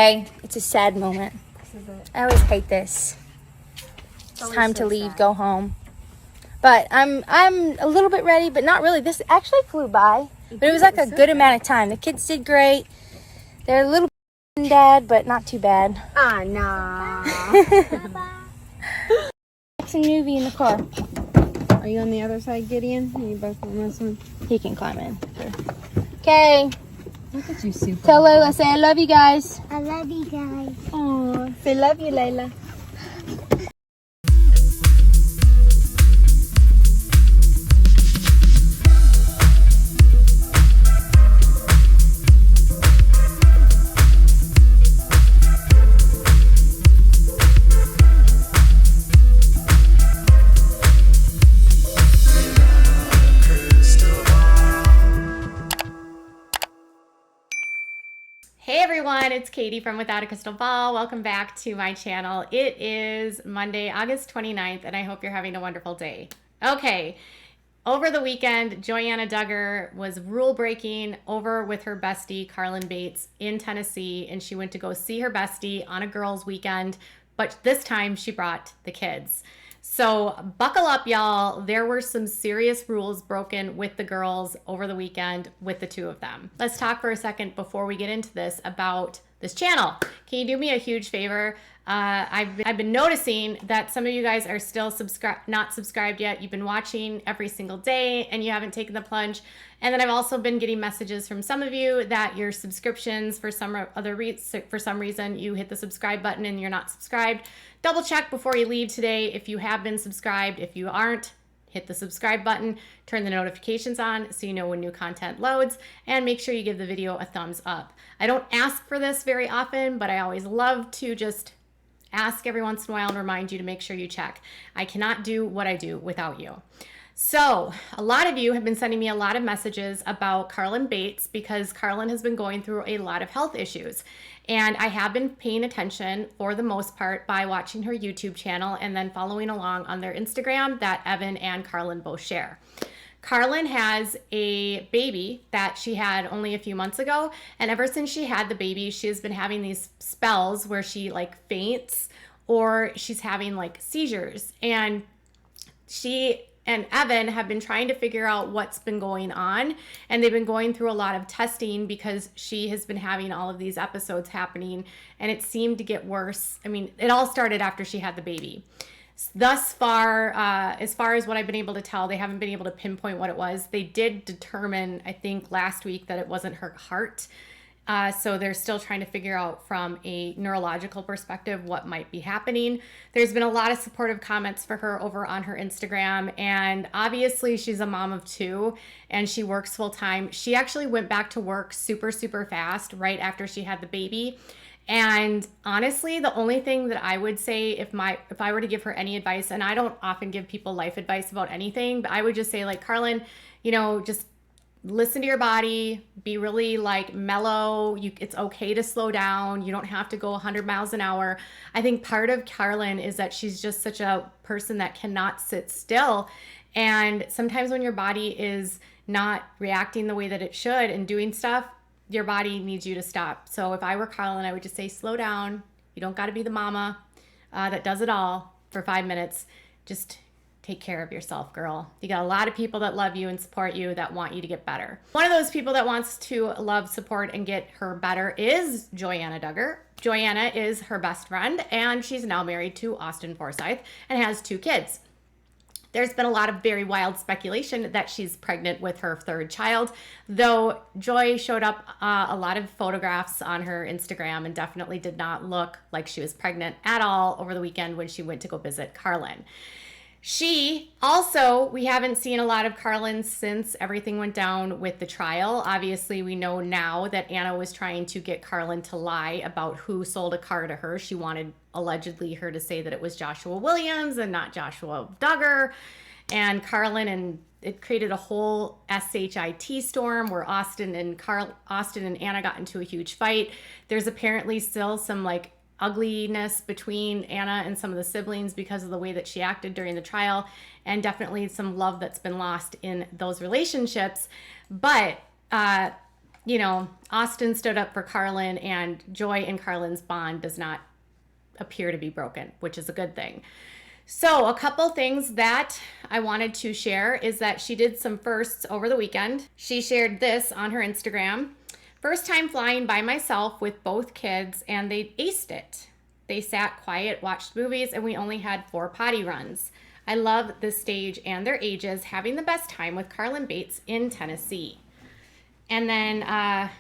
Okay, it's a sad moment. I always hate this. It's time to leave, go home. But I'm a little bit ready, but not really. This actually flew by, but it was like a good amount of time. The kids did great. They're a little dad, but not too bad. Ah, nah. Watching movie in the car. Are you on the other side, Gideon? Are you both on this one? He can climb in. Okay. Look at you, super. Tell Layla, say I love you guys. I love you guys. Oh, say love you, Layla. Hey everyone, it's Katie from Without a Crystal Ball. Welcome back to my channel. It is Monday, August 29th, and I hope you're having a wonderful day. Okay, over the weekend, Anna Duggar was rule breaking over with her bestie, Carlin Bates, in Tennessee, and she went to go see her bestie on a girls' weekend, but this time she brought the kids. So buckle up, y'all. There were some serious rules broken with the girls over the weekend with the two of them. Let's talk for a second before we get into this about this channel. Can you do me a huge favor? I've been noticing that some of you guys are still not subscribed yet. You've been watching every single day and you haven't taken the plunge. And then I've also been getting messages from some of you that your subscriptions, for some reason, you hit the subscribe button and you're not subscribed. Double check before you leave today if you have been subscribed. If you aren't, hit the subscribe button, turn the notifications on so you know when new content loads, and make sure you give the video a thumbs up. I don't ask for this very often, but I always love to just ask every once in a while and remind you to make sure you check. I cannot do what I do without you. So a lot of you have been sending me a lot of messages about Carlin Bates because Carlin has been going through a lot of health issues. And I have been paying attention for the most part by watching her YouTube channel and then following along on their Instagram that Evan and Carlin both share. Carlin has a baby that she had only a few months ago. And ever since she had the baby, she has been having these spells where she like faints or she's having like seizures. And she and Evan have been trying to figure out what's been going on, and they've been going through a lot of testing because she has been having all of these episodes happening, and it seemed to get worse. I mean, it all started after she had the baby. Thus far as what I've been able to tell, they haven't been able to pinpoint what it was. They did determine, I think last week, that it wasn't her heart. So they're still trying to figure out from a neurological perspective what might be happening. There's been a lot of supportive comments for her over on her Instagram, and obviously she's a mom of two and she works full time. She actually went back to work super fast right after she had the baby. And honestly, the only thing that I would say if I were to give her any advice, and I don't often give people life advice about anything, but I would just say, like, Carlin, you know, just listen to your body, be really like mellow. It's okay to slow down. You don't have to go 100 miles an hour. I think part of Carlin is that she's just such a person that cannot sit still. And sometimes when your body is not reacting the way that it should and doing stuff, your body needs you to stop. So if I were Carlin, I would just say, slow down. You don't got to be the mama that does it all for 5 minutes. Just take care of yourself, girl. You got a lot of people that love you and support you that want you to get better. One of those people that wants to love, support, and get her better is Anna Duggar. Anna is her best friend, and she's now married to Austin Forsyth and has 2 kids. There's been a lot of very wild speculation that she's pregnant with her 3rd child, though Joy showed up a lot of photographs on her Instagram and definitely did not look like she was pregnant at all over the weekend when she went to go visit Carlin. We haven't seen a lot of Carlin since everything went down with the trial. Obviously, we know now that Anna was trying to get Carlin to lie about who sold a car to her. She wanted, allegedly, her to say that it was Joshua Williams and not Joshua Duggar. And Carlin, and it created a whole SHIT storm where Austin and Anna got into a huge fight. There's apparently still some like ugliness between Anna and some of the siblings because of the way that she acted during the trial, and definitely some love that's been lost in those relationships. But you know, Austin stood up for Carlin, and Joy and Carlin's bond does not appear to be broken, which is a good thing. So a couple things that I wanted to share is that she did some firsts over the weekend. She shared this on her Instagram. First time flying by myself with both kids, and they aced it. They sat quiet, watched movies, and we only had 4 potty runs. I love the stage and their ages, having the best time with Carlin Bates in Tennessee. And then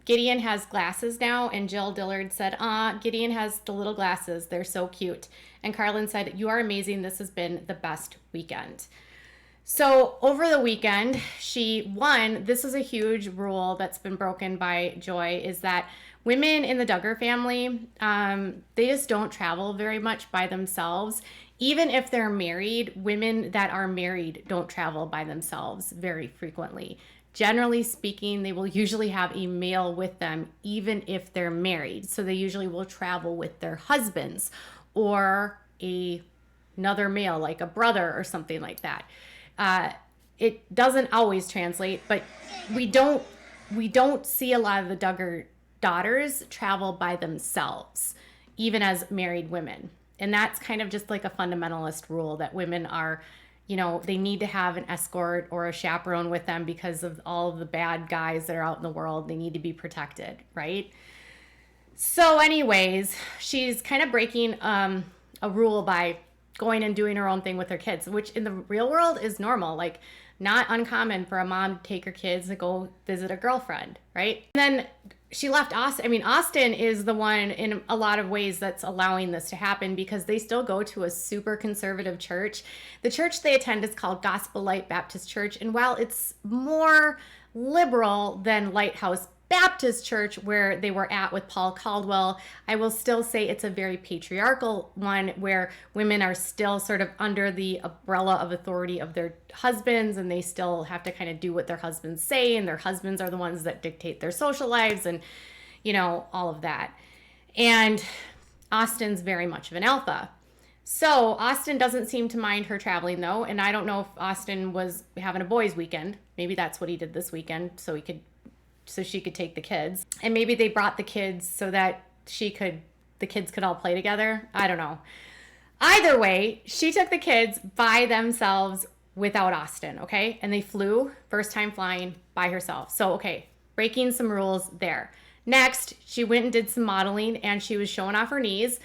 Gideon has glasses now, and Jill Dillard said, Gideon has the little glasses. They're so cute. And Carlin said, you are amazing. This has been the best weekend. So over the weekend, this is a huge rule that's been broken by Joy, is that women in the Duggar family, they just don't travel very much by themselves. Even if they're married, women that are married don't travel by themselves very frequently. Generally speaking, they will usually have a male with them, even if they're married. So they usually will travel with their husbands or another male, like a brother or something like that. It doesn't always translate, but we don't see a lot of the Duggar daughters travel by themselves, even as married women. And that's kind of just like a fundamentalist rule that women are, you know, they need to have an escort or a chaperone with them because of all of the bad guys that are out in the world. They need to be protected, right? So anyways, she's kind of breaking a rule by going and doing her own thing with her kids, which in the real world is normal. Like, not uncommon for a mom to take her kids to go visit a girlfriend, right? And then she left Austin. I mean, Austin is the one in a lot of ways that's allowing this to happen, because they still go to a super conservative church. The church they attend is called Gospel Light Baptist Church. And while it's more liberal than Lighthouse Baptist Church, where they were at with Paul Caldwell, I will still say it's a very patriarchal one, where women are still sort of under the umbrella of authority of their husbands, and they still have to kind of do what their husbands say, and their husbands are the ones that dictate their social lives and, you know, all of that. And Austin's very much of an alpha. So Austin doesn't seem to mind her traveling, though, and I don't know if Austin was having a boys' weekend. Maybe that's what he did this weekend, so she could take the kids. And maybe they brought the kids so that the kids could all play together. I don't know. Either way, she took the kids by themselves without Austin, okay? And they flew, first time flying by herself. So, okay, breaking some rules there. Next, she went and did some modeling, and she was showing off her knees.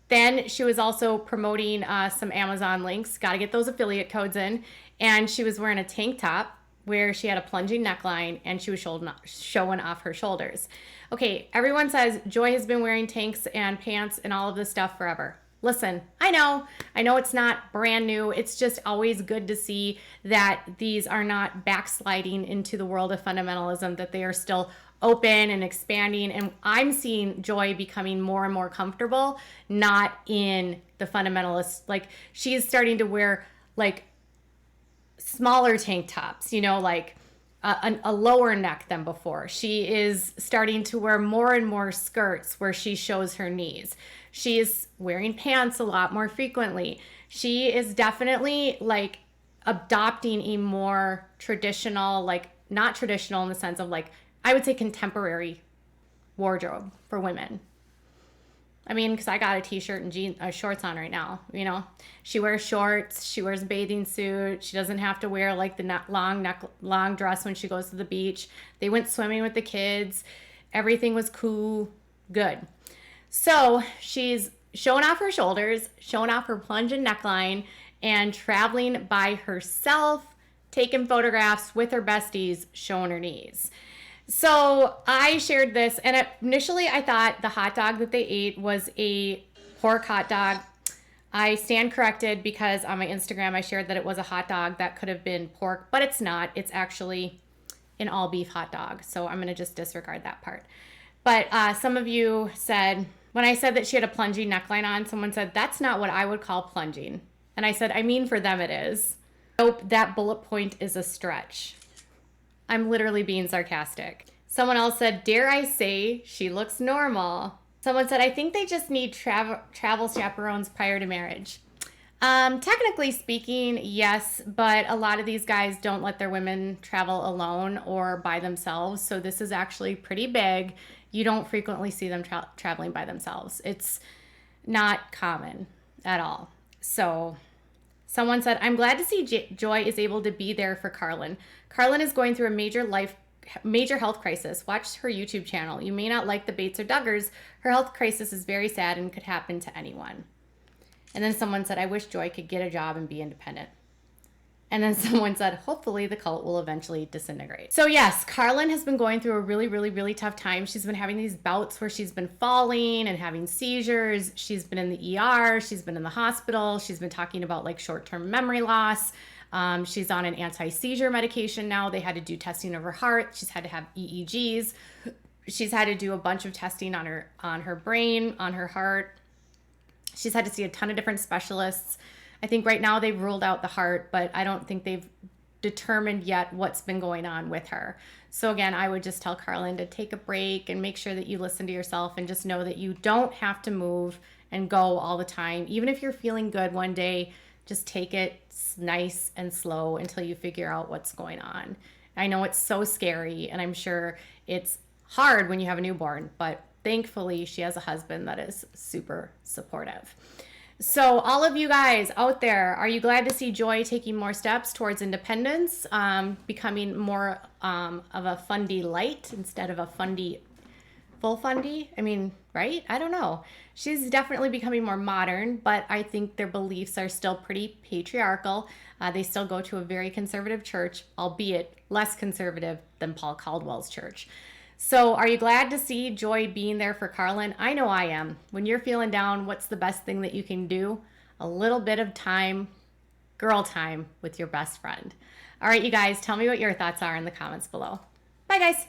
Then she was also promoting some Amazon links. Got to get those affiliate codes in. And she was wearing a tank top where she had a plunging neckline, and she was showing off her shoulders. Okay, everyone says Joy has been wearing tanks and pants and all of this stuff forever. Listen, I know it's not brand new. It's just always good to see that these are not backsliding into the world of fundamentalism, that they are still open and expanding. And I'm seeing Joy becoming more and more comfortable, not in the fundamentalists. Like, she's starting to wear like smaller tank tops, you know, like a lower neck than before. She is starting to wear more and more skirts where she shows her knees. She is wearing pants a lot more frequently. She is definitely like adopting a more traditional, like not traditional in the sense of like, I would say contemporary wardrobe for women. I mean, because I got a t-shirt and jeans, shorts on right now, you know. She wears shorts. She wears a bathing suit. She doesn't have to wear like the long dress when she goes to the beach. They went swimming with the kids. Everything was cool, good. So she's showing off her shoulders, showing off her plunging neckline, and traveling by herself, taking photographs with her besties, showing her knees. So I shared this, and initially I thought the hot dog that they ate was a pork hot dog. I stand corrected, because on my Instagram I shared that it was a hot dog that could have been pork, but it's not. It's actually an all beef hot dog. So I'm going to just disregard that part. But some of you said, when I said that she had a plunging neckline on, someone said, that's not what I would call plunging. And I said, I mean, for them it is. Nope, that bullet point is a stretch. I'm literally being sarcastic. Someone else said, dare I say, she looks normal. Someone said, I think they just need travel chaperones prior to marriage. Technically speaking, yes, but a lot of these guys don't let their women travel alone or by themselves. So this is actually pretty big. You don't frequently see them traveling by themselves. It's not common at all. So someone said, I'm glad to see Joy is able to be there for Carlin. Carlin is going through a major health crisis. Watch her YouTube channel. You may not like the Bates or Duggars. Her health crisis is very sad and could happen to anyone. And then someone said, I wish Joy could get a job and be independent. And then someone said, hopefully the cult will eventually disintegrate. So yes, Carlin has been going through a really, really, really tough time. She's been having these bouts where she's been falling and having seizures. She's been in the ER. She's been in the hospital. She's been talking about like short-term memory loss. She's on an anti-seizure medication now. They had to do testing of her heart. She's had to have EEGs. She's had to do a bunch of testing on her brain, on her heart. She's had to see a ton of different specialists. I think right now they've ruled out the heart, but I don't think they've determined yet what's been going on with her. So again, I would just tell Carlin to take a break and make sure that you listen to yourself and just know that you don't have to move and go all the time. Even if you're feeling good one day, just take it nice and slow until you figure out what's going on. I know it's so scary, and I'm sure it's hard when you have a newborn, but thankfully, she has a husband that is super supportive. So all of you guys out there, are you glad to see Joy taking more steps towards independence, becoming more of a fundy light instead of a fundy, full fundy? I mean, right? I don't know. She's definitely becoming more modern, but I think their beliefs are still pretty patriarchal. They still go to a very conservative church, albeit less conservative than Paul Caldwell's church. So are you glad to see Joy being there for Carlin? I know I am. When you're feeling down, what's the best thing that you can do? A little bit of time, girl time with your best friend. All right, you guys, tell me what your thoughts are in the comments below. Bye, guys.